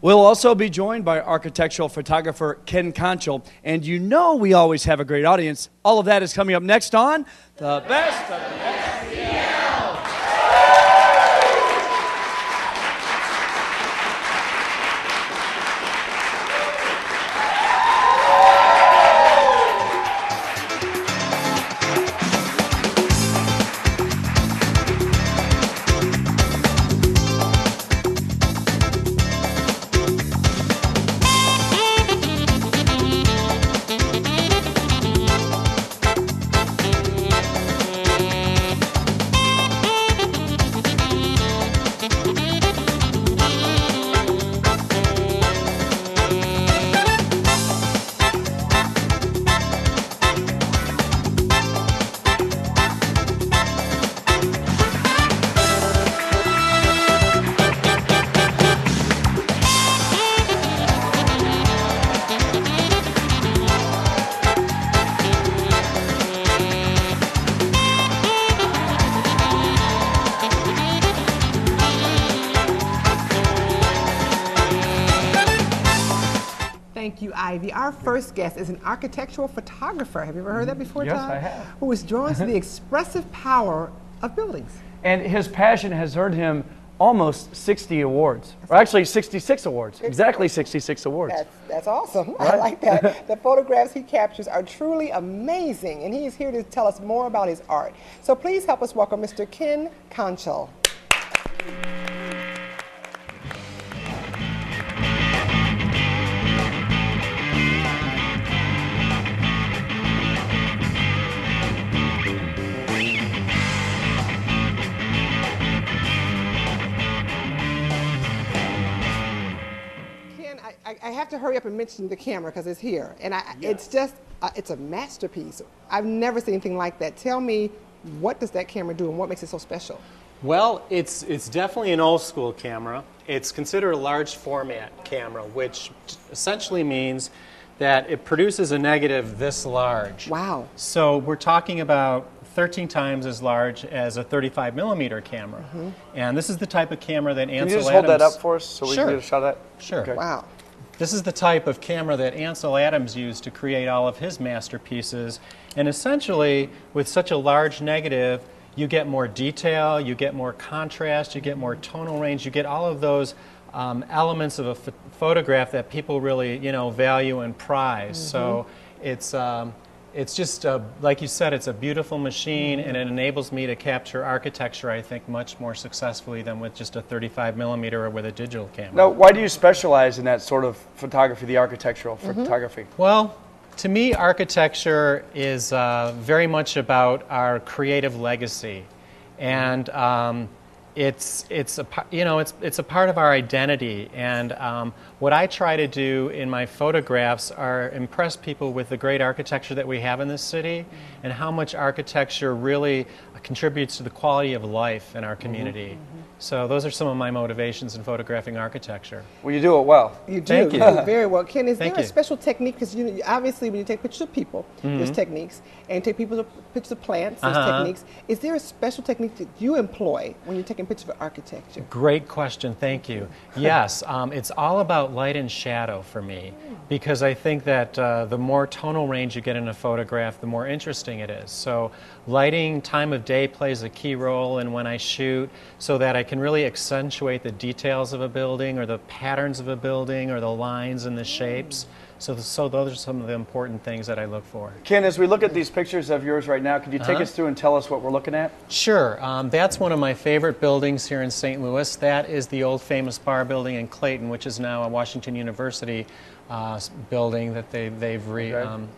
We'll also be joined by architectural photographer Ken Konchel, and you know we always have a great audience. All of that is coming up next on The Best of the STL. Thank you, Ivy. Our first guest is an architectural photographer. Have you ever heard that before, Yes, Todd? I have. Who is drawn to the expressive power of buildings. And his passion has earned him almost 60 awards, or actually 66 awards, exactly 66 awards. That's awesome. I like that. The photographs he captures are truly amazing, and he is here to tell us more about his art. So please help us welcome Mr. Ken Konchel. I have to hurry up and mention the camera because it's here, and it's just, it's a masterpiece. I've never seen anything like that. Tell me, what does that camera do and what makes it so special? Well, it's definitely an old school camera. It's considered a large format camera, which essentially means that it produces a negative this large. Wow. So we're talking about 13 times as large as a 35 millimeter camera. And this is the type of camera that Ansel Adams... Can you just hold that up for us so we Sure. can get a shot of that? Sure. Okay. Wow. This is the type of camera that Ansel Adams used to create all of his masterpieces. And essentially, with such a large negative, you get more detail, you get more contrast, you get more tonal range, you get all of those elements of a photograph that people really, value and prize. So it's just, like you said, it's a beautiful machine, and it enables me to capture architecture, I think, much more successfully than with just a 35 millimeter or with a digital camera. Now, why do you specialize in that sort of photography, the architectural photography? Well, to me, architecture is very much about our creative legacy, and it's a part of our identity. And what I try to do in my photographs are impress people with the great architecture that we have in this city, and how much architecture really contributes to the quality of life in our community. So those are some of my motivations in photographing architecture. Well, you do it well. You do. Thank you. You do very well. Ken, is Thank there a you. special technique? Because obviously when you take pictures of people, there's techniques, and you take pictures of plants, there's techniques. Is there a special technique that you employ when you're taking pictures of architecture? Great question, thank you. Yes, it's all about light and shadow for me, because I think that the more tonal range you get in a photograph, the more interesting it is. So lighting, time of day plays a key role in when I shoot, so that I can really accentuate the details of a building, or the patterns of a building, or the lines and the shapes. So those are some of the important things that I look for. Ken, as we look at these pictures of yours right now, could you take us through and tell us what we're looking at? Sure. That's one of my favorite buildings here in St. Louis. That is the old famous bar building in Clayton, which is now a Washington University building that they've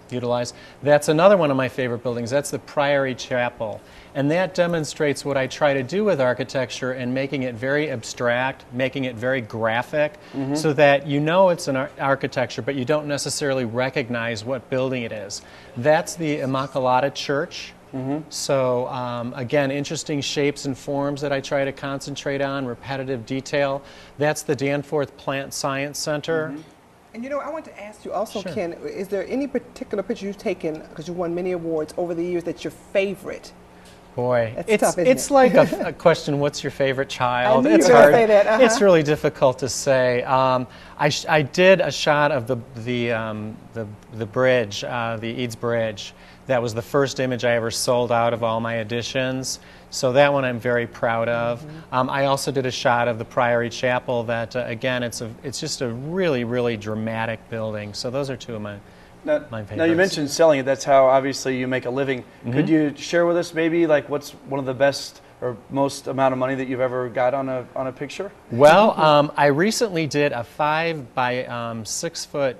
utilized. That's another one of my favorite buildings. That's the Priory Chapel. And that demonstrates what I try to do with architecture, and making it very abstract, making it very graphic, so that you know it's an architecture, but you don't necessarily recognize what building it is. That's the Immaculata Church. So again, interesting shapes and forms that I try to concentrate on, repetitive detail. That's the Danforth Plant Science Center. And I want to ask you also, Sure. Ken, is there any particular picture you've taken, because you won many awards over the years, that's your favorite? Boy, That's tough, isn't it's it? like a question, what's your favorite child? I knew It's you were hard. gonna say that, It's really difficult to say. I did a shot of the bridge, the Eads Bridge. That was the first image I ever sold out of all my editions. So that one I'm very proud of. I also did a shot of the Priory Chapel that, again, it's just a really, really dramatic building. So those are two of my favorites. Now you mentioned selling it. That's how obviously you make a living. Could you share with us maybe like what's one of the best or most amount of money that you've ever got on a picture? Well, I recently did a 5 by 6 foot.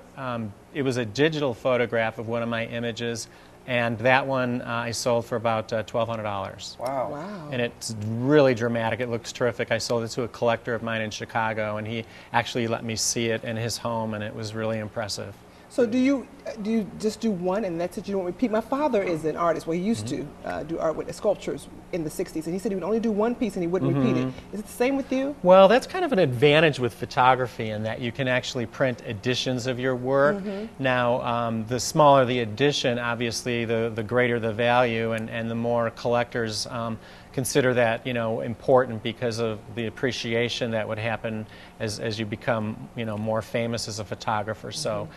It was a digital photograph of one of my images, and that one I sold for about $1,200. Wow. Wow. And it's really dramatic. It looks terrific. I sold it to a collector of mine in Chicago, and he actually let me see it in his home, and it was really impressive. So do you just do one and that's it? You don't repeat? My father is an artist. Well, he used to do art with sculptures in the 60s, and he said he would only do one piece and he wouldn't repeat it. Is it the same with you? Well, that's kind of an advantage with photography in that you can actually print editions of your work. Now, the smaller the edition, obviously, the greater the value, and the more collectors consider that, you know, important because of the appreciation that would happen as you become, you know, more famous as a photographer. So,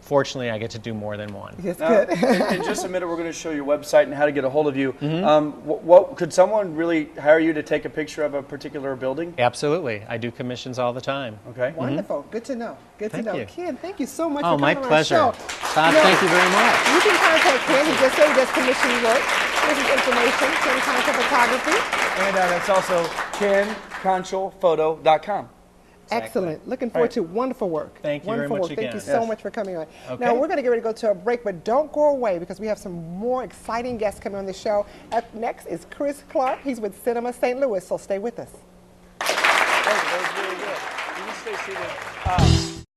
fortunately, I get to do more than one. Yes, Now, good. in just a minute, we're going to show your website and how to get a hold of you. What could someone really hire you to take a picture of a particular building? Absolutely. I do commissions all the time. Okay. Wonderful. Good to know. Good Thank to know. you. Ken, thank you so much Oh, for my coming pleasure. on our show. Todd, thank you very much. You can contact Ken. He just said he does commission work. This is information. Ken Konchel Photography. And that's also KenKonchelPhoto.com. Excellent. Looking forward to wonderful work. Thank you very Wonderful much work. Thank you again. so Yes. much for coming on. Okay. Now, we're going to get ready to go to a break, but don't go away because we have some more exciting guests coming on the show. Up next is Chris Clark. He's with Cinema St. Louis, so stay with us. That was really good. You can stay seated.